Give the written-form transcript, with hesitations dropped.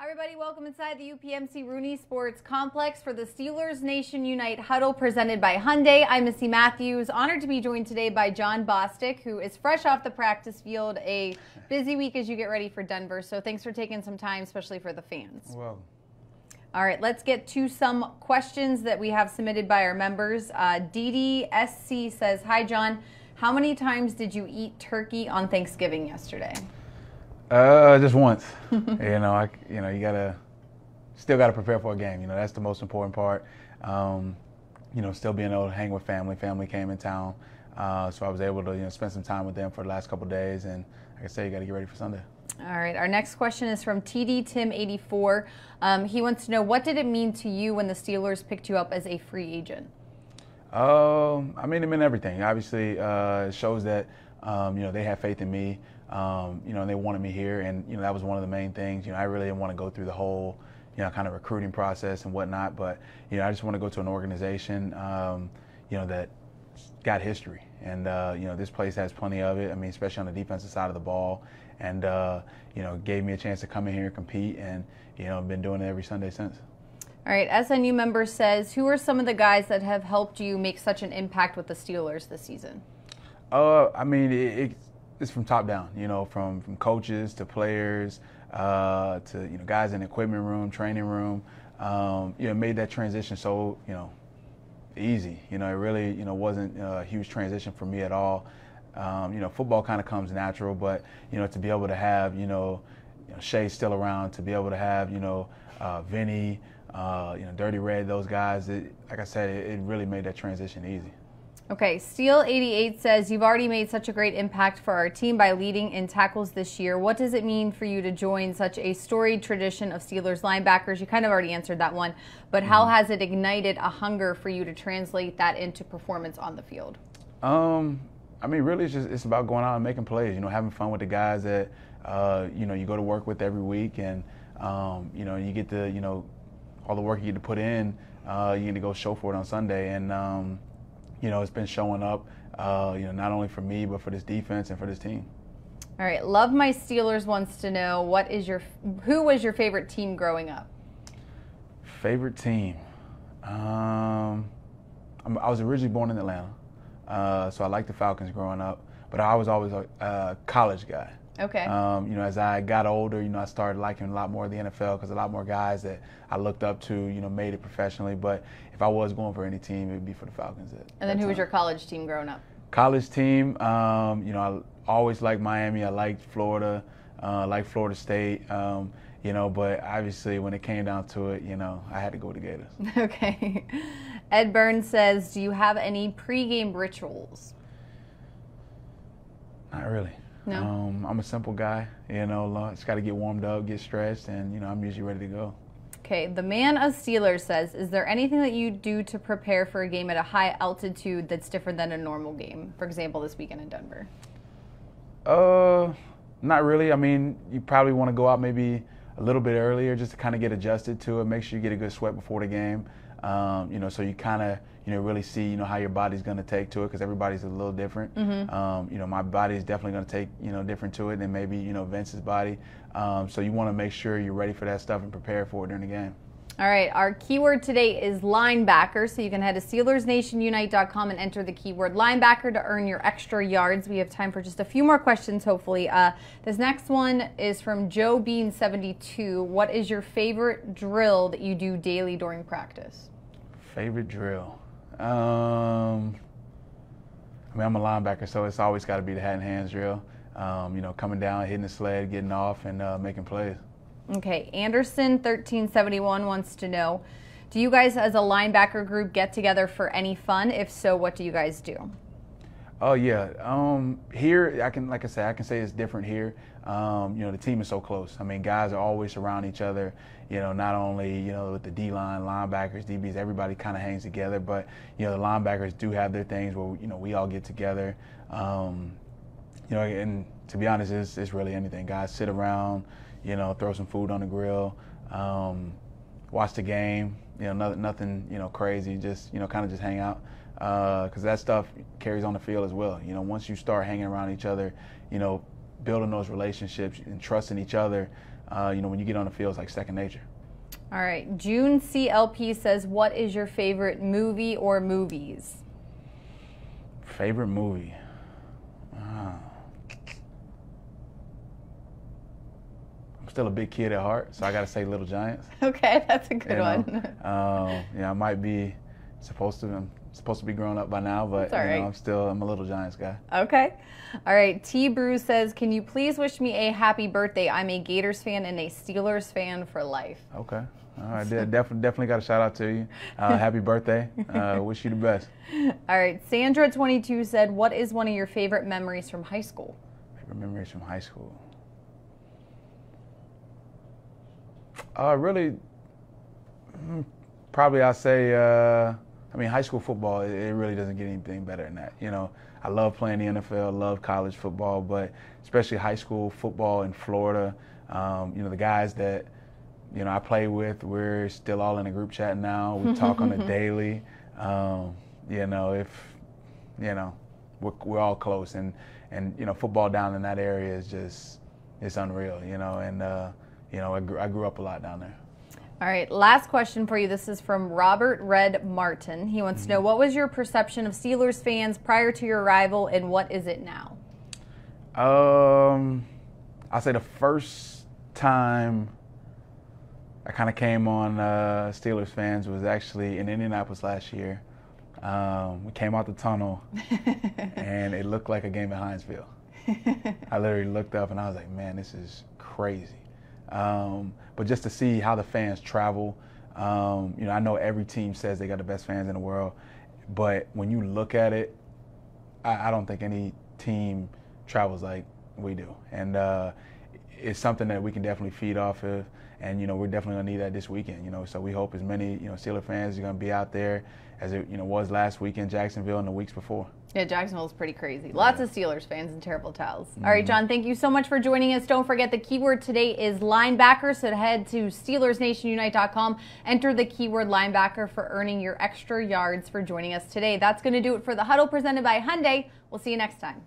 Hi everybody, welcome inside the UPMC Rooney Sports Complex for the Steelers Nation Unite Huddle presented by Hyundai. I'm Missy Matthews, honored to be joined today by Jon Bostic, who is fresh off the practice field, a busy week as you get ready for Denver, so thanks for taking some time, especially for the fans. Well, all right, let's get to some questions that we have submitted by our members. DDSC says, hi John, how many times did you eat turkey on Thanksgiving yesterday? just once. You still gotta prepare for a game. That's the most important part. Still being able to hang with family. Family came in town, so I was able to spend some time with them for the last couple of days. And like I say, you got to get ready for Sunday. All right. Our next question is from TD Tim 84. He wants to know, what did it mean to you when the Steelers picked you up as a free agent? It meant everything. Obviously, it shows that they have faith in me. And they wanted me here, and that was one of the main things. I really didn't want to go through the whole, kind of recruiting process and whatnot. But I just want to go to an organization, that got history, and this place has plenty of it. Especially on the defensive side of the ball, and gave me a chance to come in here and compete, and I've been doing it every Sunday since. All right, SNU member says, who are some of the guys that have helped you make such an impact with the Steelers this season? It's from top down, from coaches to players to guys in the equipment room, training room. It made that transition so easy. It really wasn't a huge transition for me at all. Football kind of comes natural, but to be able to have Shea still around, to be able to have Vinny, Dirty Red, those guys. Like I said, it really made that transition easy. Okay, Steel88 says, you've already made such a great impact for our team by leading in tackles this year. What does it mean for you to join such a storied tradition of Steelers linebackers? You kind of already answered that one, but how has it ignited a hunger for you to translate that into performance on the field? Really it's about going out and making plays, having fun with the guys that, you go to work with every week, and, you get to, all the work you get to put in, you get to go show for it on Sunday. And, it's been showing up, not only for me, but for this defense and for this team. All right. Love My Steelers wants to know, who was your favorite team growing up? Favorite team? I was originally born in Atlanta, so I liked the Falcons growing up, but I was always a college guy. Okay. As I got older, I started liking a lot more of the NFL because a lot more guys that I looked up to, made it professionally. But if I was going for any team, it would be for the Falcons. And then who was your college team growing up? College team, I always liked Miami. I liked Florida, liked Florida State. But obviously when it came down to it, I had to go with the Gators. Okay. Ed Burns says, do you have any pregame rituals? Not really. No. I'm a simple guy, just got to get warmed up, get stretched, and, I'm usually ready to go. Okay, the man of Steelers says, is there anything that you do to prepare for a game at a high altitude that's different than a normal game? For example, this weekend in Denver. Not really. You probably want to go out maybe a little bit earlier just to kind of get adjusted to it, make sure you get a good sweat before the game, so you kind of, really see, how your body's going to take to it, because everybody's a little different. Mm-hmm. My body is definitely going to take, different to it than maybe, Vince's body. So you want to make sure you're ready for that stuff and prepare for it during the game. All right, our keyword today is linebacker, so you can head to SteelersNationUnite.com and enter the keyword linebacker to earn your extra yards. We have time for just a few more questions, hopefully. This next one is from Joe Bean 72. What is your favorite drill that you do daily during practice? Favorite drill? I'm a linebacker, so it's always got to be the hat and hands drill. Coming down, hitting the sled, getting off, and making plays. Okay, Anderson 1371 wants to know, do you guys as a linebacker group get together for any fun? If so, what do you guys do? Oh yeah, here I can say it's different here. The team is so close. Guys are always around each other. Not only with the D-line, linebackers, DBs, everybody kind of hangs together. But the linebackers do have their things where we all get together. And to be honest, it's really anything. Guys sit around, throw some food on the grill, watch the game. Nothing crazy. Just kind of just hang out. Because that stuff carries on the field as well. Once you start hanging around each other, building those relationships and trusting each other, when you get on the field, it's like second nature. All right. June CLP says, what is your favorite movie or movies? Favorite movie? I'm still a big kid at heart, so I got to say Little Giants. Okay, that's a good one. I might be supposed to be grown up by now, but I'm a Little Giants guy. Okay. All right. T. Brew says, can you please wish me a happy birthday? I'm a Gators fan and a Steelers fan for life. Okay. All right. Definitely got a shout out to you. Happy birthday. Wish you the best. All right. Sandra 22 said, what is one of your favorite memories from high school? Favorite memories from high school? Really, probably I'll say, high school football, it really doesn't get anything better than that. I love playing the NFL, love college football, but especially high school football in Florida. The guys that, I play with, we're still all in a group chat now. We talk on a daily. We're all close. And football down in that area is just, it's unreal, I grew up a lot down there. All right, last question for you. This is from Robert Red Martin. He wants to know, what was your perception of Steelers fans prior to your arrival, and what is it now? I'll say the first time I kind of came on Steelers fans was actually in Indianapolis last year. We came out the tunnel, and it looked like a game at Heinz Field. I literally looked up, and I was like, man, this is crazy. But just to see how the fans travel, I know every team says they got the best fans in the world, but when you look at it, I don't think any team travels like we do. And it's something that we can definitely feed off of, and we're definitely gonna need that this weekend. So we hope as many Steeler fans are gonna be out there as it was last week in Jacksonville and the weeks before. Yeah, Jacksonville's pretty crazy. Lots of Steelers fans and terrible towels. All right, Jon, thank you so much for joining us. Don't forget the keyword today is linebacker, so head to SteelersNationUnite.com, enter the keyword linebacker for earning your extra yards for joining us today. That's going to do it for the Huddle presented by Hyundai. We'll see you next time.